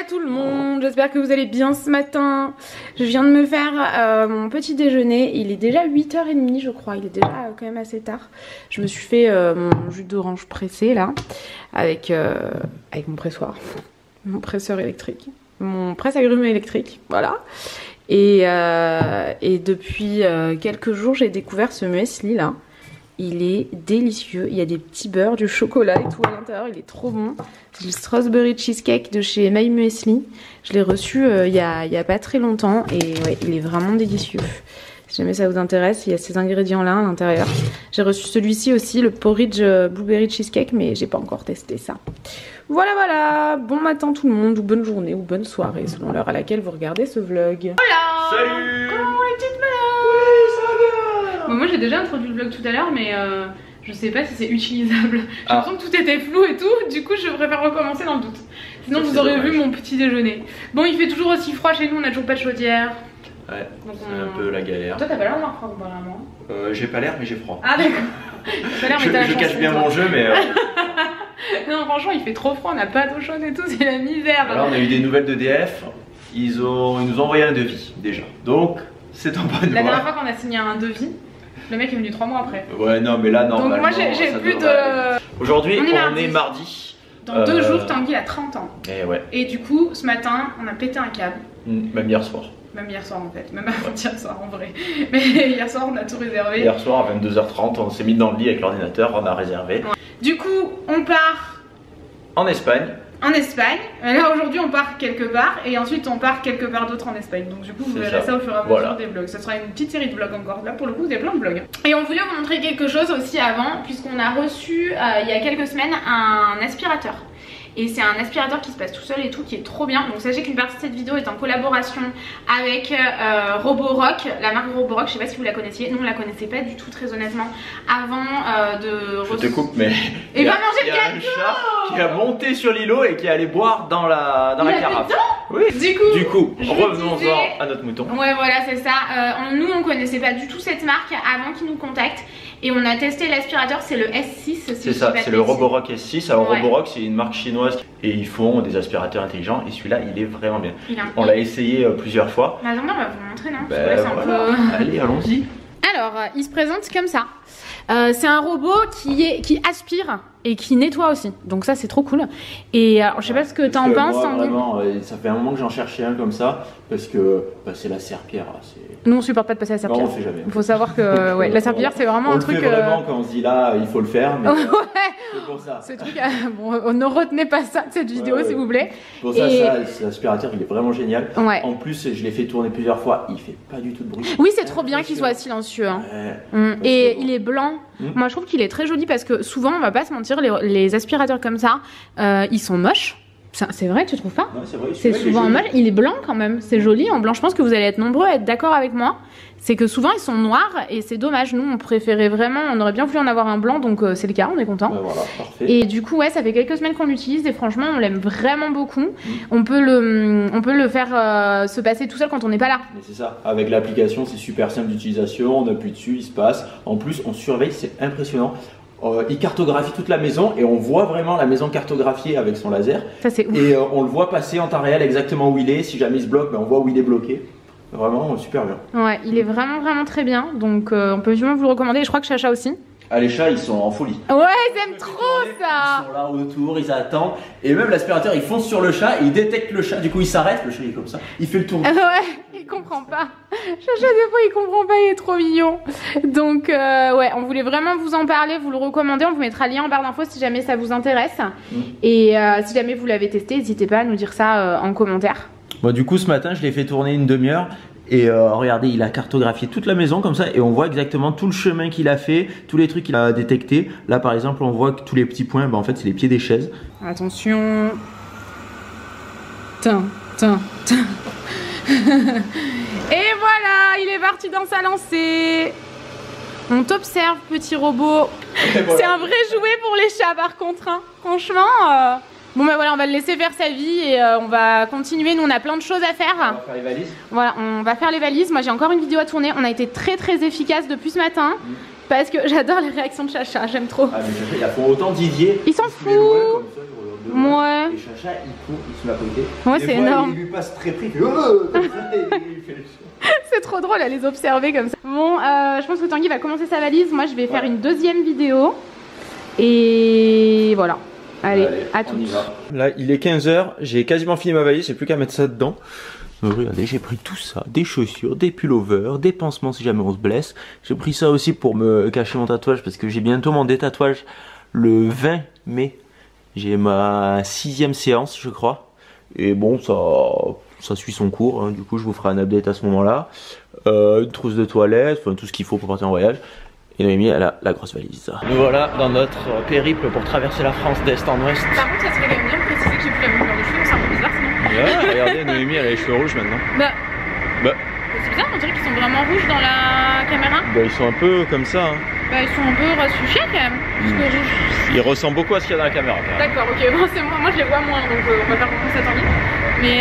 tout le monde, j'espère que vous allez bien ce matin. Je viens de me faire mon petit déjeuner, il est déjà 8h30 je crois, il est déjà quand même assez tard. Je me suis fait mon jus d'orange pressé là, avec mon pressoir, mon presseur électrique, mon presse-agrumes électrique, voilà. Et depuis quelques jours j'ai découvert ce muesli là. Il est délicieux, il y a des petits beurres, du chocolat et tout à l'intérieur, il est trop bon. C'est le strawberry cheesecake de chez My Muesli. Je l'ai reçu il y a pas très longtemps et ouais, il est vraiment délicieux. Si jamais ça vous intéresse, il y a ces ingrédients là à l'intérieur. J'ai reçu celui-ci aussi, le porridge blueberry cheesecake, mais j'ai pas encore testé ça. Voilà, bon matin tout le monde, ou bonne journée, ou bonne soirée, selon l'heure à laquelle vous regardez ce vlog. Hola! Salut! Comment vont les petites malades? Bon, moi j'ai déjà introduit le vlog tout à l'heure mais je sais pas si c'est utilisable. J'ai l'impression que tout était flou et tout, du coup je préfère recommencer dans le doute. Sinon vous aurez vu mon petit déjeuner. Bon, il fait toujours aussi froid chez nous, on a toujours pas de chaudière. Ouais, c'est un peu la galère. Toi t'as pas l'air d'avoir froid apparemment. J'ai pas l'air mais j'ai froid. Ah d'accord. Je cache bien mon jeu mais... Non franchement il fait trop froid, on n'a pas d'eau chaude et tout, c'est la misère. Alors on a eu des nouvelles d'EDF, ils nous ont envoyé un devis déjà. Donc c'est en bonne voie. La dernière fois qu'on a signé un devis, le mec est venu 3 mois après. Ouais non mais là normalement. Donc moi j'ai plus de... Aujourd'hui on est mardi. Dans 2 jours Tanguy a 30 ans. Et ouais. Et du coup ce matin on a pété un câble. Même hier soir. Même hier soir en fait, même avant-hier soir en vrai. Mais hier soir on a tout réservé. Hier soir à 22h30 on s'est mis dans le lit avec l'ordinateur, on a réservé. Ouais. Du coup on part en Espagne. En Espagne, là aujourd'hui on part quelque part et ensuite on part quelque part d'autre en Espagne. Donc du coup vous verrez ça au fur et à mesure des vlogs. Ça sera une petite série de vlogs encore. Là pour le coup vous avez plein de vlogs. Et on voulait vous montrer quelque chose aussi avant, puisqu'on a reçu il y a quelques semaines un aspirateur. Et c'est un aspirateur qui se passe tout seul et tout, qui est trop bien. Donc sachez qu'une partie de cette vidéo est en collaboration avec Roborock, la marque Roborock. Je sais pas si vous la connaissiez, nous on la connaissait pas du tout très honnêtement avant de... Je te coupe mais... Et va manger le gâteau. Il y a un chat qui a monté sur l'îlot et qui est allé boire dans la carafe. Oui. Du coup revenons-en à notre mouton. Ouais voilà c'est ça, nous on connaissait pas du tout cette marque avant qu'ils nous contactent. Et on a testé l'aspirateur, c'est le S6. C'est ça, c'est le Roborock S6. Alors Roborock c'est une marque chinoise et ils font des aspirateurs intelligents et celui-là il est vraiment bien. On l'a essayé plusieurs fois. Bah attendez, on va vous montrer, non? Voilà. Allez, allons-y. Alors, il se présente comme ça. C'est un robot qui aspire et qui nettoie aussi. Donc ça c'est trop cool. Et alors je sais pas ce que t'en penses. Moi, vraiment, ça fait un moment que j'en cherchais un comme ça parce que c'est la serpillère. Nous on supporte pas de passer à la serpillière. Non, on fait jamais. Il faut savoir que ouais, la serpillière c'est vraiment un truc. On le fait vraiment quand on se dit là il faut le faire. Mais ouais. C'est pour ça. Ce truc, bon, ne retenez pas ça de cette vidéo s'il vous plaît. Pour ça, l'aspirateur il est vraiment génial. Ouais. En plus je l'ai fait tourner plusieurs fois, il fait pas du tout de bruit. Oui c'est trop bien qu'il soit silencieux. Hein. Et il est blanc. Moi je trouve qu'il est très joli parce que souvent on va pas se mentir, les aspirateurs comme ça ils sont moches. C'est vrai, tu trouves pas? C'est vrai. C'est souvent moche. Il est blanc quand même, c'est joli en blanc. Je pense que vous allez être nombreux à être d'accord avec moi. C'est que souvent ils sont noirs et c'est dommage. Nous on préférait vraiment, on aurait bien voulu en avoir un blanc donc c'est le cas, on est content. Voilà, parfait. Et du coup ouais, ça fait quelques semaines qu'on l'utilise et franchement on l'aime vraiment beaucoup. On peut le faire se passer tout seul quand on n'est pas là. Mais c'est ça, avec l'application c'est super simple d'utilisation, on appuie dessus, il se passe. En plus on surveille, c'est impressionnant. Il cartographie toute la maison et on voit vraiment la maison cartographiée avec son laser. Ça c'est ouf. Et on le voit passer en temps réel exactement où il est. Si jamais il se bloque, on voit où il est bloqué. Vraiment super bien. Ouais, il est vraiment très bien. Donc on peut vraiment vous le recommander. Et je crois que Chacha aussi. Ah, les chats ils sont en folie. Ouais, ils aiment trop ça. Ils sont là autour, ils attendent. Et même l'aspirateur il fonce sur le chat, il détecte le chat, du coup il s'arrête. Le chat il est comme ça, il fait le tour. Ouais, il comprend pas. Chacha des fois il comprend pas, il est trop mignon. Donc ouais, on voulait vraiment vous en parler, vous le recommander. On vous mettra le lien en barre d'infos si jamais ça vous intéresse. Et si jamais vous l'avez testé, n'hésitez pas à nous dire ça en commentaire. Bon, du coup ce matin je l'ai fait tourner une demi-heure. Et regardez, il a cartographié toute la maison comme ça et on voit exactement tout le chemin qu'il a fait, tous les trucs qu'il a détectés. Là par exemple on voit que tous les petits points, en fait c'est les pieds des chaises. Attention. Tin. Et voilà, il est parti dans sa lancée. On t'observe petit robot. Voilà. C'est un vrai jouet pour les chats par contre hein. Franchement bon ben voilà, on va le laisser faire sa vie et on va continuer. Nous on a plein de choses à faire. On va faire les valises. Voilà, on va faire les valises. Moi j'ai encore une vidéo à tourner. On a été très efficace depuis ce matin. Parce que j'adore les réactions de Chacha, j'aime trop. Ah mais Chacha il a fait autant Didier. Il s'en fout. Ouais. Et Chacha, il court, il se met à côté. Ouais, c'est énorme. Il lui passe très près, il fait comme ça, et il fait le son. C'est trop drôle à les observer comme ça. Bon, je pense que Tanguy va commencer sa valise. Moi, je vais faire une deuxième vidéo. Et voilà. Allez à toutes. Là, il est 15 h, j'ai quasiment fini ma valise, j'ai plus qu'à mettre ça dedans. Donc, regardez, j'ai pris tout ça, des chaussures, des pullovers, des pansements si jamais on se blesse. J'ai pris ça aussi pour me cacher mon tatouage parce que j'ai bientôt mon détatouage le 20 mai. J'ai ma 6e séance, je crois. Et bon, ça suit son cours, hein. Du coup, je vous ferai un update à ce moment-là. Une trousse de toilette, enfin tout ce qu'il faut pour partir en voyage. Et Noémie, elle a la grosse valise. Nous voilà dans notre périple pour traverser la France d'est en ouest. Par contre, ça serait quand même bien de préciser que j'ai pris la même couleur de cheveux, c'est un peu bizarre sinon. Ouais, regardez, Noémie, elle a les cheveux rouges maintenant. C'est bizarre, on dirait qu'ils sont vraiment rouges dans la caméra. Ils sont un peu comme ça. Hein. Ils sont un peu rasuchés quand même. Parce que rouge. Ils ressemblent beaucoup à ce qu'il y a dans la caméra. D'accord, ok, bon, c'est moi je les vois moins, donc on va faire confiance à Tanguy. Mais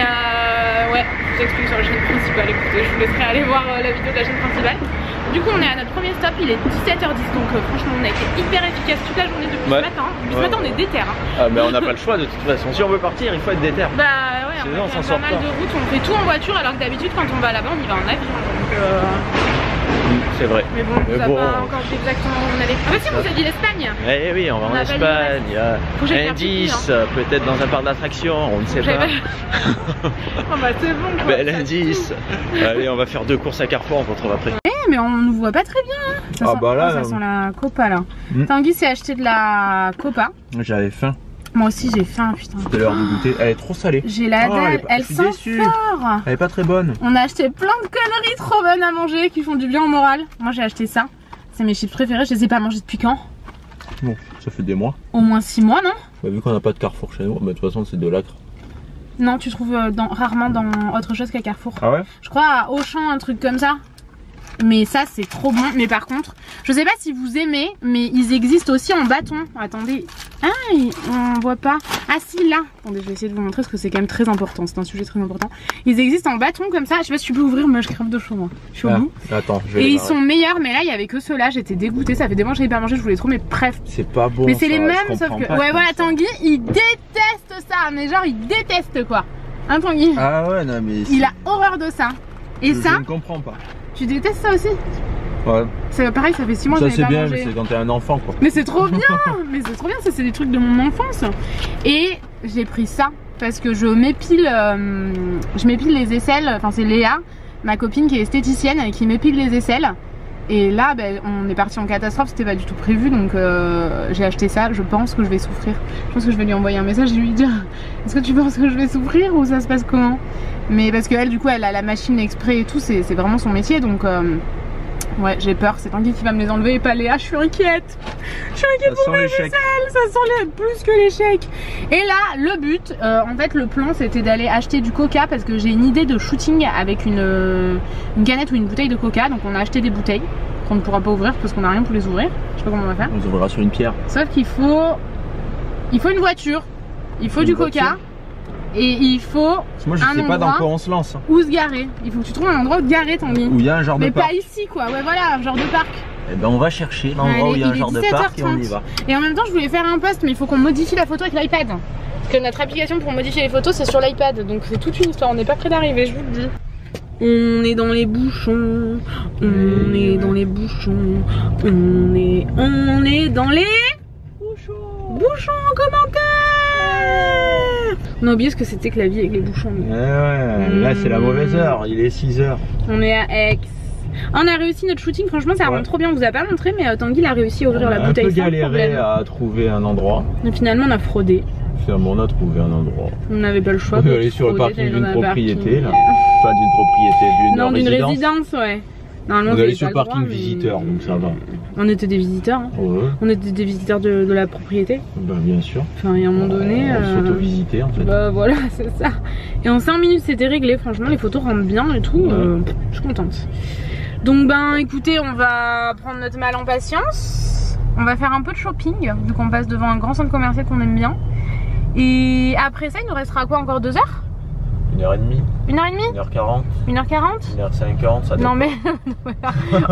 ouais, je vous explique sur la chaîne principale, écoutez, je vous laisserai aller voir la vidéo de la chaîne principale. Du coup, on est à notre premier stop, il est 17h10, donc franchement, on a été hyper efficace toute la journée depuis ce matin. Depuis ce matin, on est déter. Hein. Ah, mais on n'a pas le choix de toute façon. Si on veut partir, il faut être déter. Bah ouais, sinon, on fait pas mal de routes, on fait tout en voiture, alors que d'habitude, quand on va là-bas, on y va en avion. Donc c'est vrai. Mais bon, on vous a pas encore dit exactement où on allait. Ah bah si, on vous a dit l'Espagne. Eh oui, on va en Espagne. Indice, peut-être dans un parc d'attractions, on ne sait pas. Oh bah c'est bon quoi. Bel indice. Allez, on va faire 2 courses à Carrefour, on se retrouve après. Mais on nous voit pas très bien. Hein. Ça sent, bah là, ça sent la copa là. Tanguy s'est acheté de la copa. J'avais faim. Moi aussi j'ai faim, putain. C'était l'heure de goûter. Elle est trop salée. J'ai la dalle, elle sent fort. Elle est pas très bonne. On a acheté plein de conneries trop bonnes à manger qui font du bien au moral. Moi j'ai acheté ça. C'est mes chips préférés, je les ai pas mangés depuis quand? Bon, ça fait des mois. Au moins 6 mois, non? Bah, vu qu'on n'a pas de Carrefour chez nous, bah, de toute façon c'est de l'acre. Non, tu trouves rarement dans autre chose qu'à Carrefour. Ah ouais? Je crois à Auchan, un truc comme ça. Mais ça c'est trop bon. Mais par contre, je sais pas si vous aimez, mais ils existent aussi en bâton. Attendez. Ah, on voit pas. Ah si, là. Attendez, je vais essayer de vous montrer parce que c'est quand même très important. C'est un sujet très important. Ils existent en bâton comme ça. Je sais pas si tu peux ouvrir, mais je crève de chaud moi. Je suis au bout. Attends, je vais et ils sont meilleurs, mais là il y avait que ceux-là. J'étais dégoûtée. Ça fait des mois que j'avais pas mangé. Je voulais trop, mais bref. C'est pas bon. Mais c'est les mêmes, sauf que. Ouais, voilà, Tanguy, il déteste ça. Mais genre, il déteste quoi. Hein, Tanguy? Ah ouais, non, mais. Il a horreur de ça. Et ça. Je ne comprends pas. Tu détestes ça aussi? Ouais. C'est pareil, ça fait 6 mois que ça j'avais pas mangé. Ça c'est bien, mais c'est quand t'es un enfant quoi. Mais c'est trop bien. Mais c'est trop bien, ça c'est des trucs de mon enfance. Et j'ai pris ça parce que je m'épile les aisselles. Enfin c'est Léa, ma copine qui est esthéticienne, qui m'épile les aisselles. Et là ben, on est parti en catastrophe, c'était pas du tout prévu. Donc j'ai acheté ça, je pense que je vais souffrir. Je pense que je vais lui envoyer un message et lui dire est-ce que tu penses que je vais souffrir ou ça se passe comment? Mais parce qu'elle du coup elle a la machine exprès et tout, c'est vraiment son métier. Donc ouais, j'ai peur, c'est Tanguy qui va me les enlever et pas Léa, je suis inquiète. Je suis inquiète pour mes aisselles, ça sent plus que l'échec. Et là, le but, en fait le plan c'était d'aller acheter du coca parce que j'ai une idée de shooting avec une canette ou une bouteille de coca. Donc on a acheté des bouteilles qu'on ne pourra pas ouvrir parce qu'on n'a rien pour les ouvrir. Je sais pas comment on va faire. On les ouvrira sur une pierre. Sauf qu'il faut une voiture, il faut du coca. Et il faut moi, je sais pas dans quoi on se lance. Où se garer. Il faut que tu trouves un endroit où te garer, Tanguy. Où il y a un genre de parc. Mais pas ici quoi, ouais voilà, un genre de parc. Et ben on va chercher l'endroit où il y a un genre de parc et on y va. Et en même temps je voulais faire un post mais il faut qu'on modifie la photo avec l'iPad. Parce que notre application pour modifier les photos c'est sur l'iPad. Donc c'est toute une histoire, on n'est pas près d'arriver, je vous le dis. On est dans les bouchons, on est dans les bouchons, on est dans les bouchons en commentaire. On a oublié ce que c'était que la vie avec les bouchons. Ouais, là c'est la mauvaise heure, il est 6 h. On est à Aix. On a réussi notre shooting, franchement ça rend trop bien, on vous a pas montré mais Tanguy a réussi à ouvrir la bouteille. On a un peu galéré à trouver un endroit. Mais finalement on a fraudé. Finalement on a trouvé un endroit. On n'avait pas le choix. On est allé sur le parking d'une propriété là. Enfin d'une propriété, non, d'une résidence, ouais. Normalement, on est allé sur le parking visiteur, donc ça va. On était des visiteurs. Hein. Ouais. On était des visiteurs de la propriété. Bah bien sûr. Enfin, et à un moment donné. On s'auto-visitait en fait. Bah voilà, c'est ça. Et en 5 minutes, c'était réglé. Franchement, les photos rendent bien et tout. Je suis contente. Donc, ben écoutez, on va prendre notre mal en patience. On va faire un peu de shopping, vu qu'on passe devant un grand centre commercial qu'on aime bien. Et après ça, il nous restera quoi, encore 2 heures? 1h30. 1h30? 1h40. 1h40? 1h50, ça dépend. Non mais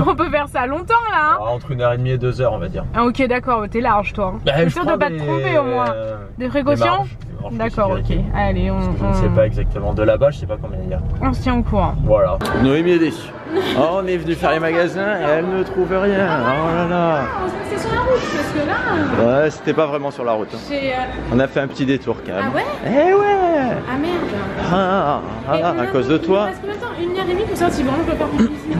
on peut faire ça longtemps là hein. Entre 1h30 et 2 h on va dire. Ah ok d'accord, t'es large toi. T'es sûr de pas te tromper au moins. Des précautions? D'accord, ok. Allez, je ne sais pas exactement. De là-bas, je sais pas combien il y a. On se tient au courant. Voilà. Noémie est déçue. Oh, on est venu faire les magasins et elle ne trouve rien. Oh là là. C'est sur la route parce que là. Ouais, c'était pas vraiment sur la route. Hein. On a fait un petit détour quand même. Ah ouais? Eh ouais. Ah merde. À cause de toi. Il reste combien de temps? 1h30 pour ça, si vraiment je peux faire plus ici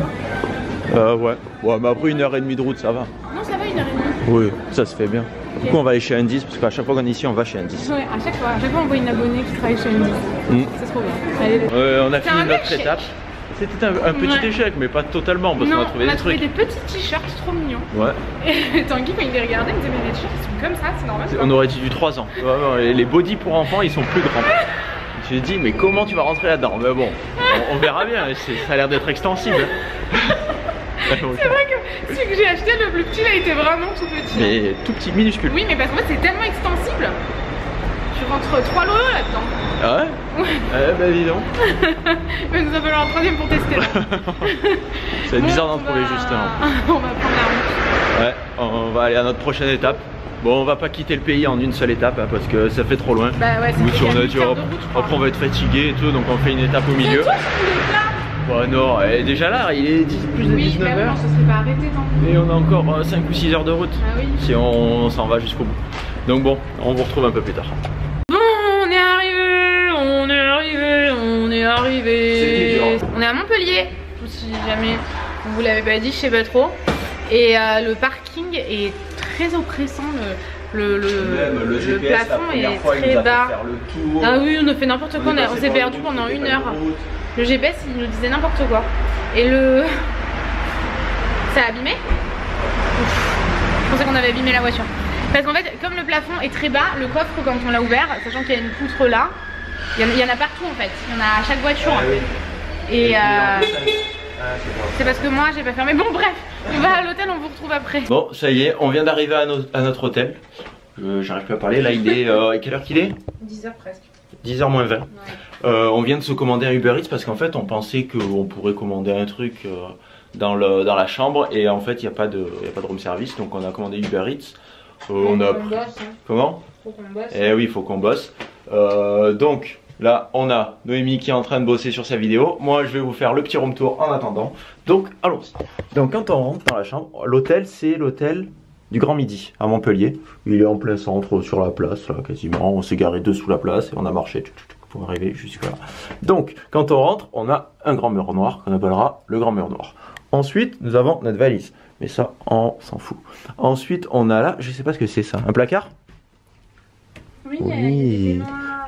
quoi. Ouais. Ouais, mais après 1h30 de route, ça va. Non, ça va 1h30. Oui, ça se fait bien. Du coup, on va aller chez Indies parce qu'à chaque fois qu'on est ici, on va chez Indies. Ouais, à chaque fois on voit une abonnée qui travaille chez Indies. C'est trop bien. Allez, on a fini notre étape. C'était un petit échec, mais pas totalement parce qu'on a trouvé des trucs. On a trouvé des petits t-shirts trop mignons. Ouais. Et Tanguy, quand il les regardait, il me disait mais les t-shirts ils sont comme ça, c'est normal. On aurait dû 3 ans. Ouais, les bodys pour enfants, ils sont plus grands. Je me suis dit, mais comment tu vas rentrer là-dedans? Mais bon, on verra bien. Ça a l'air d'être extensible. C'est vrai que celui que j'ai acheté, le plus petit, là, il était vraiment tout petit. Mais tout petit, minuscule. Oui, mais parce qu'en fait, c'est tellement extensible. Tu rentres 3 lots là-dedans. Ah ouais? Ouais. Bah dis donc. Il va nous en falloir un troisième pour tester là. C'est bizarre d'en trouver justement. On va prendre la route. Ouais, on va aller à notre prochaine étape. Bon, on va pas quitter le pays en une seule étape hein, parce que ça fait trop loin. Bah ouais, après on va être fatigué et tout, donc on fait une étape au milieu. Bon non, déjà là, il est plus de 19h. Bah non, ça serait pas arrêté tant. Et on a encore 5 ou 6 heures de route. Ah oui. Si on s'en va jusqu'au bout. Donc bon, on vous retrouve un peu plus tard. Bon, on est arrivé. C'était dur. On est à Montpellier, si jamais vous l'avez pas dit, je sais pas trop. Et le parking est très oppressant. Le plafond est très bas. Ah oui, on a fait n'importe quoi, on s'est perdu pendant 1 heure. Le GPS il nous disait n'importe quoi. Et ça a abîmé. Je pensais qu'on avait abîmé la voiture. Parce qu'en fait, comme le plafond est très bas, le coffre quand on l'a ouvert, sachant qu'il y a une poutre là, il y en a partout en fait. Il y en a à chaque voiture. Et c'est parce que moi j'ai pas fermé. Bon bref, on va à l'hôtel, on vous retrouve après. Bon, ça y est, on vient d'arriver à notre hôtel. J'arrive plus à parler, là il est... quelle heure qu'il est? 10h presque. 10h moins 20. Ouais. On vient de se commander un Uber Eats parce qu'en fait on pensait qu'on pourrait commander un truc dans la chambre et en fait il n'y a pas de room service, donc on a commandé Uber Eats. On a pris... bosse, hein. Comment? Faut qu'on bosse. Eh oui, il faut qu'on bosse. Donc là on a Noémie qui est en train de bosser sur sa vidéo. Moi je vais vous faire le petit room tour en attendant. Donc allons-y. Donc quand on rentre dans la chambre, l'hôtel c'est l'hôtel du Grand Midi à Montpellier. Il est en plein centre sur la place là quasiment. On s'est garé dessous la place et on a marché pour arriver jusque là. Donc quand on rentre, on a un grand mur noir qu'on appellera le grand mur noir. Ensuite nous avons notre valise. Mais ça on s'en fout. Ensuite on a là, je sais pas ce que c'est ça, un placard? Oui, oui.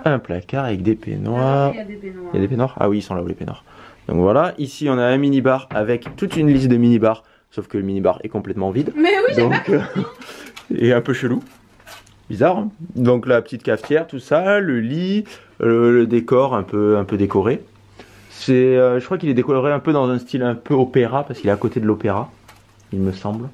Un placard avec des peignoirs. Il y a des peignoirs. Il y a des peignoirs? Ah oui, ils sont là-haut les peignoirs. Donc voilà, ici on a un mini-bar avec toute une liste de mini-bars. Sauf que le mini-bar est complètement vide. Mais oui, donc, et un peu chelou. Bizarre. Hein. Donc la petite cafetière, tout ça, le lit, le décor un peu décoré. C'est, je crois qu'il est décoré un peu dans un style un peu opéra, parce qu'il est à côté de l'opéra, il me semble.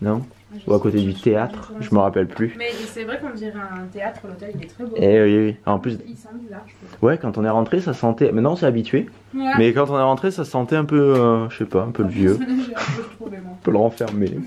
Non? Ou à côté du théâtre, je me rappelle plus. Mais c'est vrai qu'on dirait un théâtre, l'hôtel il est très beau. Eh oui. En plus, il sent bizarre, je trouve. Ouais, quand on est rentré, ça sentait. Maintenant, on s'est habitué. Ouais. Mais quand on est rentré, ça sentait un peu, je sais pas, un peu le vieux. Un peu le renfermé.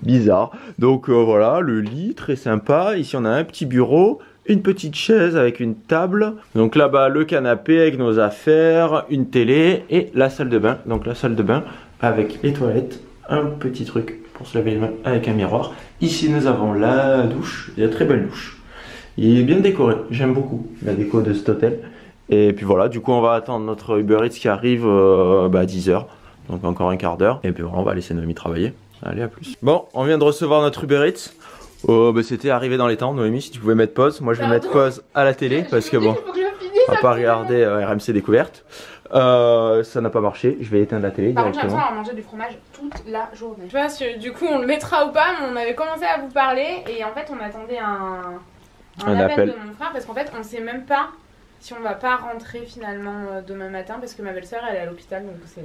Bizarre. Donc voilà, le lit, très sympa. Ici, on a un petit bureau, une petite chaise avec une table. Donc là-bas, le canapé avec nos affaires, une télé et la salle de bain. Donc la salle de bain avec les toilettes, un petit truc pour se laver les mains avec un miroir. Ici, nous avons la douche. Il y a très belle douche. Il est bien décoré, j'aime beaucoup la déco de cet hôtel. Et puis voilà, du coup on va attendre notre Uber Eats qui arrive à 10h. Donc encore un quart d'heure. Et puis voilà, on va laisser Noémie travailler. Allez, à plus. Bon, on vient de recevoir notre Uber Eats. C'était arrivé dans les temps. Noémie, si tu pouvais mettre pause. Moi je vais mettre pause à la télé parce que bon, on va pas regarder RMC Découverte. Ça n'a pas marché, je vais éteindre la télé directement. Par contre, j'ai manger du fromage toute la journée. Je sais pas si du coup on le mettra ou pas, mais on avait commencé à vous parler et en fait on attendait un appel de mon frère parce qu'en fait on sait même pas si on va pas rentrer finalement demain matin parce que ma belle-sœur elle est à l'hôpital donc c'est...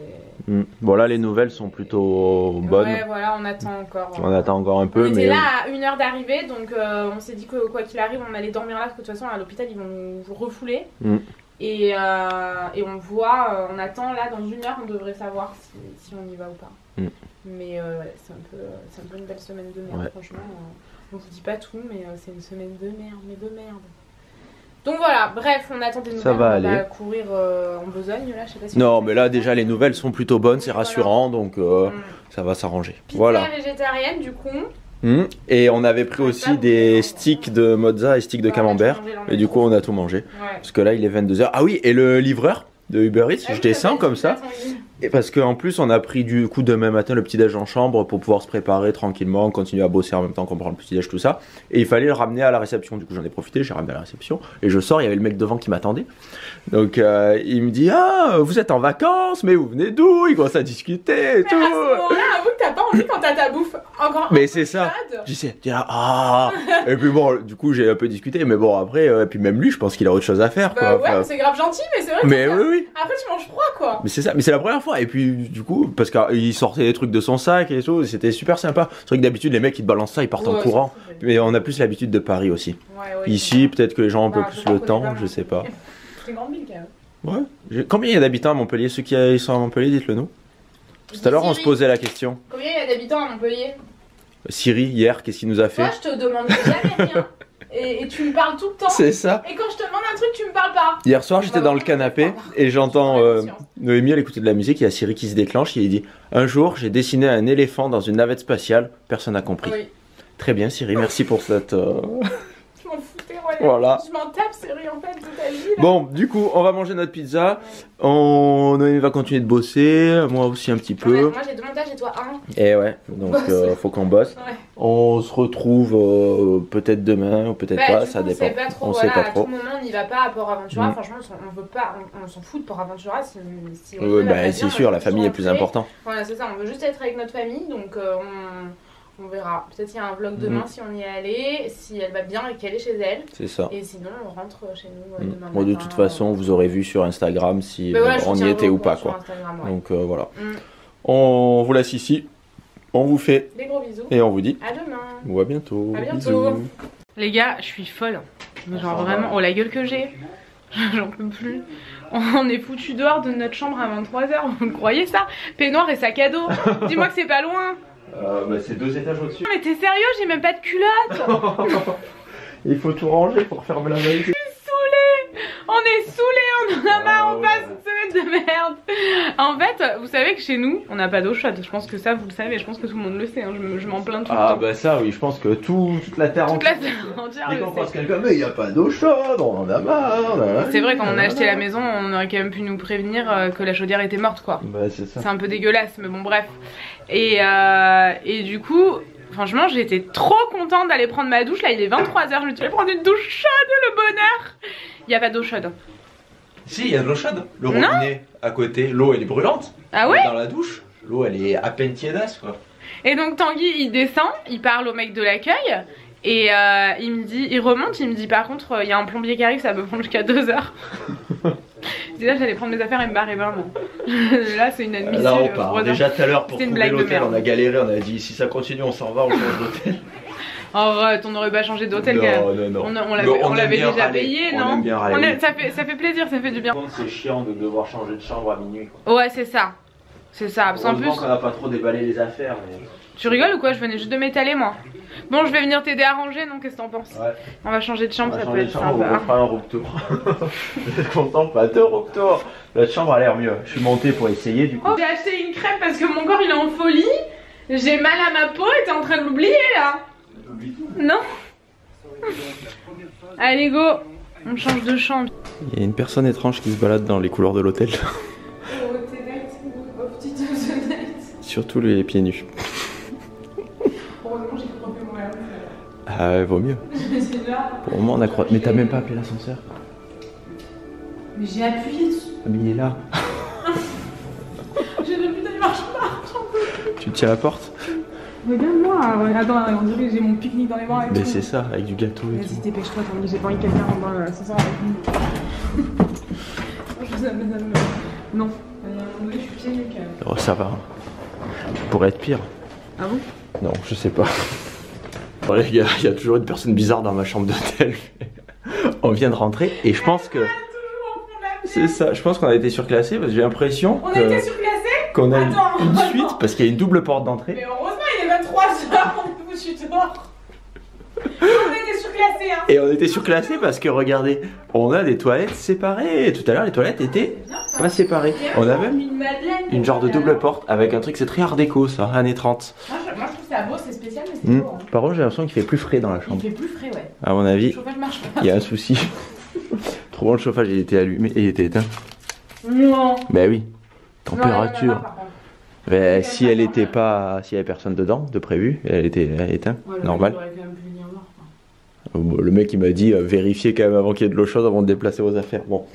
Bon là les nouvelles sont plutôt bonnes. Ouais voilà, on attend encore. On attend encore un peu. On était là à 1 heure d'arrivée donc on s'est dit que quoi qu'il arrive on allait dormir là parce que de toute façon à l'hôpital ils vont nous refouler. Et on voit, on attend là dans 1 heure, on devrait savoir si on y va ou pas. Mais c'est un peu une belle semaine de merde, franchement. On vous dit pas tout, mais c'est une semaine de merde, Donc voilà, bref, on attend des nouvelles. Ça va on va aller. courir en besogne là, je sais pas si. Non, mais là déjà les nouvelles sont plutôt bonnes, c'est rassurant, donc ça va s'arranger. Pizza Voilà. végétarienne du coup. Et on avait pris aussi des sticks de mozza et sticks de Ouais, camembert. j'ai mangé Et du coup, on a tout mangé. Ouais. Parce que là, il est 22h. Ah oui, et le livreur de Uber Eats, Ah je oui, descends t'as comme dit, ça. attends, oui. Et parce qu'en plus, on a pris du coup demain matin le petit-déj en chambre pour pouvoir se préparer tranquillement, continuer à bosser en même temps qu'on prend le petit-déj, tout ça. Et il fallait le ramener à la réception. Du coup, j'en ai profité, j'ai ramené à la réception. Et je sors, il y avait le mec devant qui m'attendait. Donc, il me dit: ah, vous êtes en vacances, mais vous venez d'où? Il commence à discuter et Mais tout. à ce moment-là, avoue que t'as pas envie quand t'as ta bouffe encore. Mais c'est ça. Je sais, ah. Et puis bon, du coup, j'ai un peu discuté. Mais bon, après, et puis même lui, je pense qu'il a autre chose à faire. Bah Quoi. ouais, c'est grave gentil, mais c'est vrai que Mais oui, oui. après tu manges froid quoi. Mais c'est ça, mais c'est la première fois. Et puis du coup, parce qu'il sortait des trucs de son sac et tout, c'était super sympa. C'est vrai que d'habitude, les mecs ils te balancent ça, ils partent en Ouais, courant. c'est fou, Mais on a plus l'habitude de Paris aussi. Ouais, Ici, peut-être que les gens ont un peu Bah, plus je le connais temps, pas, je moi. sais pas. C'est une grande ville quand même. Ouais. Combien il y a d'habitants à Montpellier? Ceux qui sont à Montpellier, dites-le nous. Tout à l'heure, on se posait la question. Combien il y a d'habitants à Montpellier? Siri, hier, qu'est-ce qu'il nous a fait? Moi, je te demande jamais rien. Et tu me parles tout le temps. C'est ça. Et quand je te demande un truc, tu me parles pas. Hier soir, j'étais dans le canapé et j'entends Noémie, elle écoutait de la musique, il y a Siri qui se déclenche et il dit: un jour, j'ai dessiné un éléphant dans une navette spatiale, personne n'a compris. Oui. Très bien, Siri, merci pour cette. Je m'en foutais, ouais. Voilà. Je m'en tape, série en fait, de ta vie. Là. Bon, du coup, on va manger notre pizza. Noémie va continuer de bosser, moi aussi un petit peu. Moi, j'ai deux montages et toi un. Et ouais, donc faut qu'on bosse. Ouais. On se retrouve peut-être demain ou peut-être pas, ça dépend. Sait pas trop, On voilà, sait pas à trop. tout moment, on n'y va pas à Port Aventura. Mm. Franchement, on veut pas, on s'en fout de Port Aventura. Si on Ouais, veut la bah, famille, c'est on sûr, va la toujours famille est plus rentrer. important. Voilà, c'est ça, on veut juste être avec notre famille, donc on verra. Peut-être il y a un vlog demain si on y est allé, si elle va bien et qu'elle est chez elle. C'est ça. Et sinon, on rentre chez nous demain Bon, de matin. toute façon, vous aurez vu sur Instagram si Mais voilà, je on vous y tiendrai était au ou pas, courant quoi. sur Instagram, ouais. Donc voilà. Mm. On vous laisse ici. On vous fait Des gros bisous. et on vous dit À demain. ou à bientôt. À bientôt. Bisous. Les gars, je suis folle. Genre s'en vraiment, va. oh la gueule que j'ai. J'en peux plus. On est foutu dehors de notre chambre à 23h. Vous le croyez ça? Peignoir et sac à dos. Dis-moi que c'est pas loin. Bah, c'est 2 étages au-dessus. Mais t'es sérieux? J'ai même pas de culotte. Il faut tout ranger pour fermer la valise. On est saoulés, on en a marre, on passe une semaine de merde. En fait, vous savez que chez nous, on n'a pas d'eau chaude. Je pense que ça, vous le savez, je pense que tout le monde le sait. Hein. Je m'en plains tout le temps. Bah ça oui, je pense que toute la terre Toute la entière. terre entière Dès le qu'on sait. croise quelqu'un, mais il n'y a pas d'eau chaude, on en a marre. C'est vrai, quand on a acheté la maison, on aurait quand même pu nous prévenir que la chaudière était morte, quoi. Bah c'est ça. C'est un peu dégueulasse, mais bon, bref. Et du coup, franchement, j'étais trop contente d'aller prendre ma douche. Là, il est 23h, je me suis dit, prendre une douche chaude, le bonheur. Il n'y a pas d'eau chaude. Si, il y a de l'eau chaude. Le Non. robinet à côté, l'eau elle est brûlante. Ah ouais? Dans la douche, l'eau elle est à peine tiédasse quoi. Et donc Tanguy, il descend, il parle au mec de l'accueil. Et il me dit, il remonte, il me dit par contre, il y a un plombier qui arrive, ça peut prendre jusqu'à 2 heures. Déjà, j'allais prendre mes affaires et me barrer vraiment. Là, c'est une admission. Là on part. Déjà tout à l'heure pour C'était une trouver blague de l'hôtel, merde. on a galéré, on a dit si ça continue on s'en va, on change d'hôtel. Arrête, on n'aurait pas changé d'hôtel, gars. Non. On l'avait déjà payé, non? aime bien râler. Ça fait plaisir, ça fait du bien. C'est chiant de devoir changer de chambre à minuit. Quoi. Ouais, c'est ça. C'est ça. Parce qu'en plus, Heureusement qu'on n'a pas trop déballé les affaires. Mais... tu rigoles ou quoi? Je venais juste de m'étaler, moi. Bon, je vais venir t'aider à ranger, non? Qu'est-ce que t'en penses? Ouais. On va changer de chambre, ça peut être On sympa. fera un room tour. Vous êtes content? Pas 2 room tours. La chambre a l'air mieux. Je suis monté pour essayer du coup. Oh, j'ai acheté une crème parce que mon corps il est en folie. J'ai mal à ma peau et t'es en train de l'oublier là. Non? Allez, go. On change de chambre. Il y a une personne étrange qui se balade dans les couloirs de l'hôtel. Surtout les pieds nus. Heureusement, j'ai croisé mon rêve. Ah ouais, vaut mieux. Pour le moment on a croisé. Mais t'as même pas appelé l'ascenseur. Mais j'ai appuyé dessus. Ah, mais il est là. J'ai même plus d'aller marcher pas. Tu tiens la porte? Regarde-moi. Attends, on dirait que j'ai mon pique-nique dans les bras et Mais tout. c'est ça, avec du gâteau et Vas-y, tout. dépêche-toi, j'ai pas envie que quelqu'un rentre dans l'ascenseur avec nous. Non. À un moment donné, je suis pieds nus quand même. Oh, ça va. Ça pourrait être pire. Ah bon? Non, je sais pas. Bon, il y a toujours une personne bizarre dans ma chambre d'hôtel. On vient de rentrer et je pense que. C'est ça, je pense qu'on a été surclassé parce que j'ai l'impression On a été surclassés? qu'on a Attends, une attends. suite parce qu'il y a une double porte d'entrée. Mais heureusement, il est 23h, on est foutu dehors. On a été surclassés surclassé, hein. Et on était surclassé parce que regardez, on a des toilettes séparées. Tout à l'heure, les toilettes étaient pas séparées. On a même une genre de double porte avec un truc, c'est très art déco ça, années 30. Moi je trouve ça beau, c'est spécial, mais c'est beau. Hein. Par contre, j'ai l'impression qu'il fait plus frais dans la chambre. Il fait plus frais, ouais. À mon avis, Le chauffage marche pas. il y a un souci. Trop bon, le chauffage il était allumé et il était éteint. Non. Bah oui, température. Non, par contre. Mais si elle était pas, s'il y avait personne dedans de prévu, elle était éteinte, Ouais, normal. il aurait quand même pu venir voir, quoi. Bon, le mec il m'a dit vérifiez quand même avant qu'il y ait de l'eau chaude avant de déplacer vos affaires. Bon.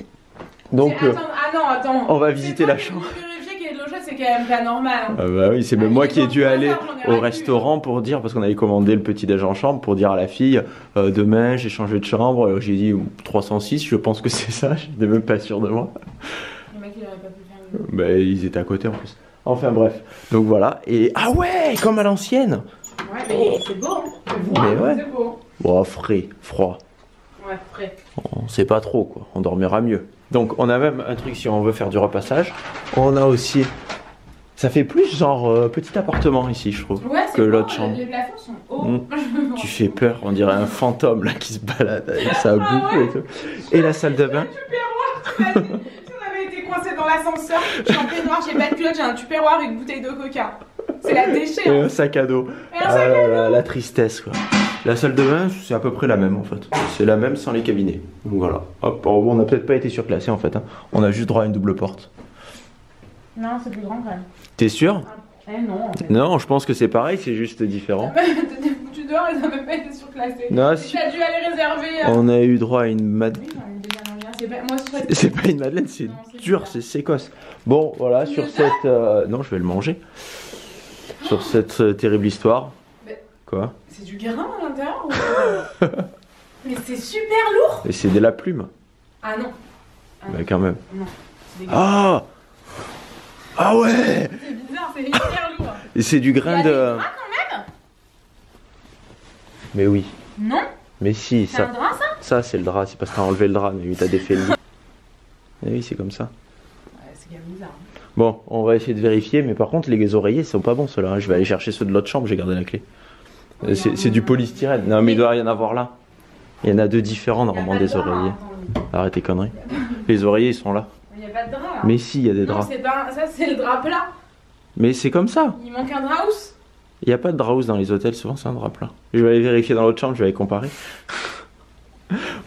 Donc Attends. on va visiter la chambre. Vérifier qu'il y ait de l'eau chaude, c'est quand même pas normal. Hein. Ah bah oui, c'est même moi qui ai dû aller au au restaurant pour dire, parce qu'on avait commandé le petit déj en chambre, pour dire à la fille demain j'ai changé de chambre. J'ai dit 306, je pense que c'est ça, j'étais même pas sûr de moi. Le mec il aurait pas pu faire mieux. Bah ils étaient à côté en plus. Enfin bref, donc voilà. Et ah ouais, comme à l'ancienne. Ouais, mais c'est beau. Hein. Mais ouais. C'est beau. Bon, frais, froid. Ouais, frais. On sait pas trop quoi, on dormira mieux. Donc on a même un truc si on veut faire du repassage. On a aussi, ça fait plus genre petit appartement ici je trouve, Ouais, que beau, l'autre chambre. Les plafonds sont hauts. Tu fais peur, on dirait un fantôme là qui se balade avec sa bouffe et tout. Et la salle de bain. Tupperware, tu si on avait été coincé dans l'ascenseur, je suis en peignoir, j'ai pas de culotte, j'ai un tupperware et une bouteille de coca. C'est la Et déchet. un sac à dos. Et un sac à dos. La tristesse quoi. La salle de bain, c'est à peu près la même en fait. C'est la même sans les cabinets. Donc voilà. Hop, on n'a peut-être pas été surclassé en fait. Hein. On a juste droit à une double porte. Non, c'est plus grand quand même. T'es sûr? Eh non, en fait. Non, je pense que c'est pareil, c'est juste différent. T'étais foutu dehors et t'as même pas été surclassé. Non, Tu si. as dû aller réserver. On a eu droit à une Oui, j'en ai déjà mangé un. C'est pas... Moi, C'est pas une madeleine, c'est Non, c'est dur, dur. c'est sécosse. Bon, voilà, Tu sur veux cette... Non, je vais le manger. Sur cette terrible histoire. Mais- Quoi? C'est du grain à l'intérieur ou... Mais c'est super lourd. Et c'est de la plume. Ah non. Bah quand même. Non. C'est dégueulasse. Ah! Ah ouais! C'est bizarre, c'est hyper lourd. Et c'est du Il y grain a des de... draps quand même. Mais oui. Non. Mais si, C'est un ça, drap ça. ça c'est le drap, c'est parce que t'as enlevé le drap, mais oui, t'as défait le lit. Et oui, c'est comme ça. Ouais, c'est quand même bizarre. Bon, on va essayer de vérifier, mais par contre, les oreillers, ils sont pas bons ceux-là. Hein. Je vais aller chercher ceux de l'autre chambre, j'ai gardé la clé. C'est du polystyrène. Non, mais il doit rien avoir là. Il y en a deux différents normalement Y a pas de des drap, oreillers. attends. Arrête tes conneries. Les oreillers, ils sont là. Il n'y a pas de drap là. Mais si, il y a des non, draps. c'est pas... ça c'est le drap plat. Mais c'est comme ça. Il manque un drap housse. Il n'y a pas de drap dans les hôtels, souvent c'est un drap plat. Je vais aller vérifier dans l'autre chambre, je vais aller comparer.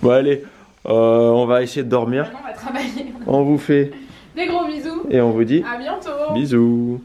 Bon allez, on va essayer de dormir. Maintenant on va travailler. On vous fait Des gros bisous. et on vous dit À bientôt. bisous.